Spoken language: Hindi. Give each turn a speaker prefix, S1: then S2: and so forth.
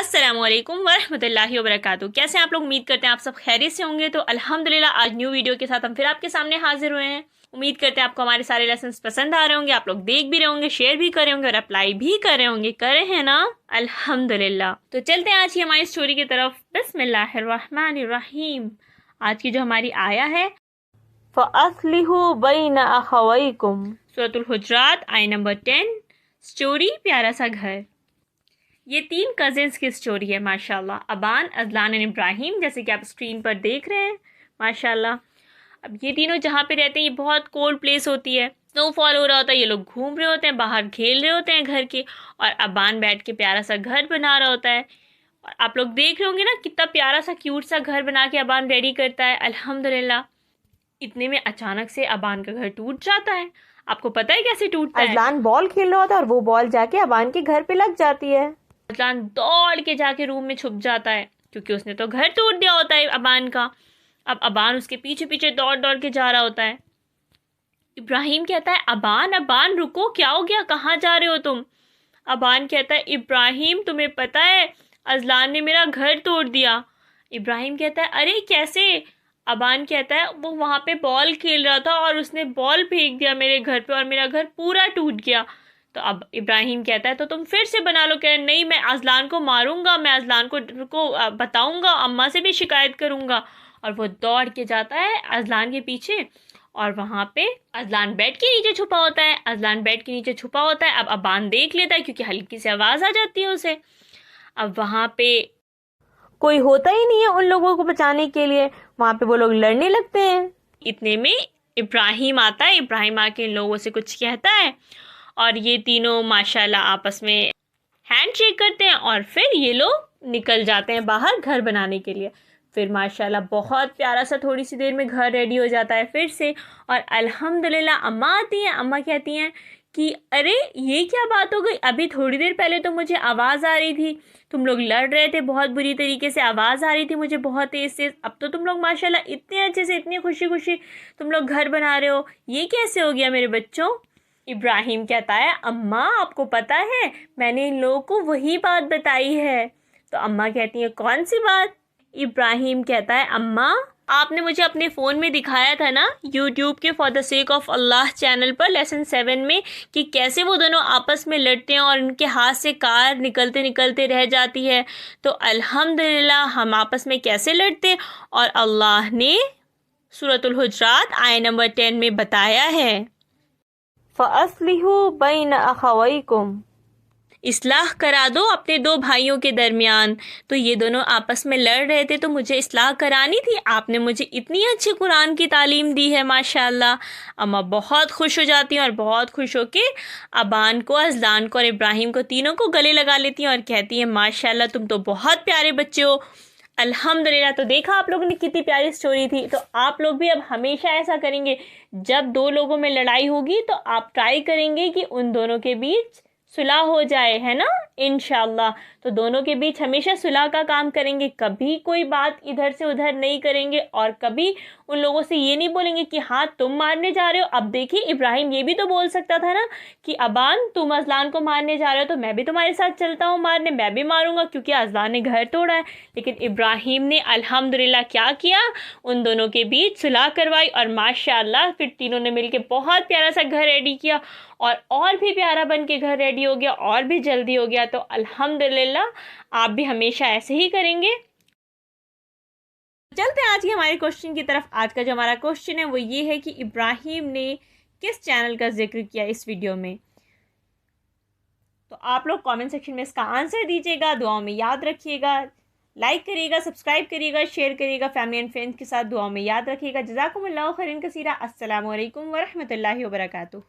S1: अस्सलाम वालेकुम वरहमतुल्लाहि वबरकातुहू। कैसे हैं आप लोग? उम्मीद करते हैं आप सब खैरियत से होंगे। तो अल्हम्दुलिल्लाह आज न्यू वीडियो के साथ हम फिर आपके सामने हाजिर हुए हैं। उम्मीद करते हैं आपको हमारे सारे लेसन्स पसंद आ रहे होंगे, आप लोग देख भी रहे होंगे, शेयर भी कर रहे होंगे और अप्लाई भी कर रहे होंगे। कर रहे हैं ना? अल्हम्दुलिल्लाह। तो चलते हैं आज की हमारी स्टोरी की तरफ। बिस्मिल्लाहिर्रहमानिर्रहीम। आज की जो हमारी आया है फ़अस्लिहू बैना अख़वैकुम, सूरतुल हुजरात, आय नंबर 10। स्टोरी प्यारा सा घर। ये 3 कज़िन्स की स्टोरी है माशाल्लाह। अबान, अज़लान और इब्राहिम, जैसे कि आप स्क्रीन पर देख रहे हैं माशाल्लाह। अब ये तीनों जहाँ पे रहते हैं ये बहुत कोल्ड प्लेस होती है, स्नोफॉल हो रहा होता है, ये लोग घूम रहे होते हैं, बाहर खेल रहे होते हैं घर के, और अबान बैठ के प्यारा सा घर बना रहा होता है। और आप लोग देख रहे होंगे ना कितना प्यारा सा क्यूट सा घर बना के अबान रेडी करता है। अल्हम्दुलिल्लाह। इतने में अचानक से अबान का घर टूट जाता है। आपको पता है कैसे टूटता है?
S2: अज़लान बॉल खेल रहा होता है और वो बॉल जाके अबान के घर पे लग जाती है।
S1: अज़लान दौड़ के जाके रूम में छुप जाता है क्योंकि उसने तो घर तोड़ दिया होता है अबान का। अब अबान उसके पीछे पीछे दौड़ दौड़ के जा रहा होता है। इब्राहिम कहता है अबान अबान रुको, क्या हो गया, कहाँ जा रहे हो तुम? अबान कहता है इब्राहिम तुम्हें पता है अज़लान ने मेरा घर तोड़ दिया। इब्राहिम कहता है अरे कैसे? अबान कहता है वो वहाँ पे बॉल खेल रहा था और उसने बॉल फेंक दिया मेरे घर पे और मेरा घर पूरा टूट गया। तो अब इब्राहिम कहता है तो तुम फिर से बना लो। कह नहीं, मैं अज़लान को मारूंगा, मैं अज़लान को बताऊंगा, अम्मा से भी शिकायत करूंगा। और वो दौड़ के जाता है अज़लान के पीछे और वहाँ पे अज़लान बेड के नीचे छुपा होता है। अज़लान बेड के नीचे छुपा होता है। अब अबान देख लेता है क्योंकि हल्की सी आवाज़ आ जाती है उसे। अब वहाँ पे
S2: कोई होता ही नहीं है उन लोगों को बचाने के लिए। वहाँ पे वो लोग लड़ने लगते हैं।
S1: इतने में इब्राहिम आता है। इब्राहिम आके इन लोगों से कुछ कहता है और ये तीनों माशाल्लाह आपस में हैंड शेक करते हैं और फिर ये लोग निकल जाते हैं बाहर घर बनाने के लिए। फिर माशाल्लाह बहुत प्यारा सा थोड़ी सी देर में घर रेडी हो जाता है फिर से। और अल्हम्दुलिल्लाह अम्मा आती हैं। अम्मा कहती हैं कि अरे ये क्या बात हो गई, अभी थोड़ी देर पहले तो मुझे आवाज़ आ रही थी, तुम लोग लड़ रहे थे बहुत बुरी तरीके से, आवाज़ आ रही थी मुझे बहुत तेज़ से, अब तो तुम लोग माशाल्लाह इतने अच्छे से, इतनी खुशी खुशी तुम लोग घर बना रहे हो, ये कैसे हो गया मेरे बच्चों? इब्राहिम कहता है अम्मा आपको पता है मैंने इन लोगों को वही बात बताई है। तो अम्मा कहती है कौन सी बात? इब्राहिम कहता है अम्मा आपने मुझे अपने फ़ोन में दिखाया था ना यूट्यूब के for the sake of Allah channel पर लेसन 7 में कि कैसे वो दोनों आपस में लड़ते हैं और उनके हाथ से कार निकलते निकलते रह जाती है। तो अल्हम्दुलिल्लाह हम आपस में कैसे लड़ते और अल्लाह ने सूरतुल हुजरात आय नंबर 10 में बताया है
S2: फ़अस्लिहू बैना अख़वैकुम,
S1: इस्लाह करा दो अपने 2 भाइयों के दरमियान। तो ये दोनों आपस में लड़ रहे थे तो मुझे इस्लाह करानी थी, आपने मुझे इतनी अच्छी कुरान की तालीम दी है माशाल्लाह। अम्मा बहुत खुश हो जाती हैं और बहुत खुश होके अबान को, अज़लान को और इब्राहिम को तीनों को गले लगा लेती हैं और कहती हैं माशाल्लाह तुम तो बहुत प्यारे बच्चे हो। अल्हम्दुलिल्लाह। तो देखा आप लोगों ने कितनी प्यारी स्टोरी थी। तो आप लोग भी अब हमेशा ऐसा करेंगे, जब 2 लोगों में लड़ाई होगी तो आप ट्राई करेंगे कि उन दोनों के बीच सुलह हो जाए, है ना, इंशाल्लाह। तो दोनों के बीच हमेशा सुलह का काम करेंगे, कभी कोई बात इधर से उधर नहीं करेंगे और कभी उन लोगों से ये नहीं बोलेंगे कि हाँ तुम मारने जा रहे हो। अब देखिए इब्राहिम ये भी तो बोल सकता था ना कि अबान तुम अज़लान को मारने जा रहे हो तो मैं भी तुम्हारे साथ चलता हूँ मारने, मैं भी मारूंगा क्योंकि अज़लान ने घर तोड़ा है। लेकिन इब्राहिम ने अल्हम्दुलिल्लाह क्या किया, उन दोनों के बीच सुलह करवाई और माशाल्लाह फिर तीनों ने मिलकर बहुत प्यारा सा घर रेडी किया और भी प्यारा बन के घर रेडी हो गया और भी जल्दी हो गया। तो अल्हम्दुलिल्लाह आप भी हमेशा ऐसे ही करेंगे। चलते हैं आज की हमारे क्वेश्चन की तरफ। आज का जो हमारा क्वेश्चन है वो ये है कि इब्राहिम ने किस चैनल का जिक्र किया इस वीडियो में? तो आप लोग कमेंट सेक्शन में इसका आंसर दीजिएगा, दुआओं में याद रखिएगा, लाइक करिएगा, सब्सक्राइब करिएगा, शेयर करिएगा फैमिली एंड फ्रेंड्स के साथ, दुआओं में याद रखिएगा। जज़ाकुमुल्लाहु खैरन कसीरा। अस्सलामु अलैकुम वरहमतुल्लाहि वबरकातुहू।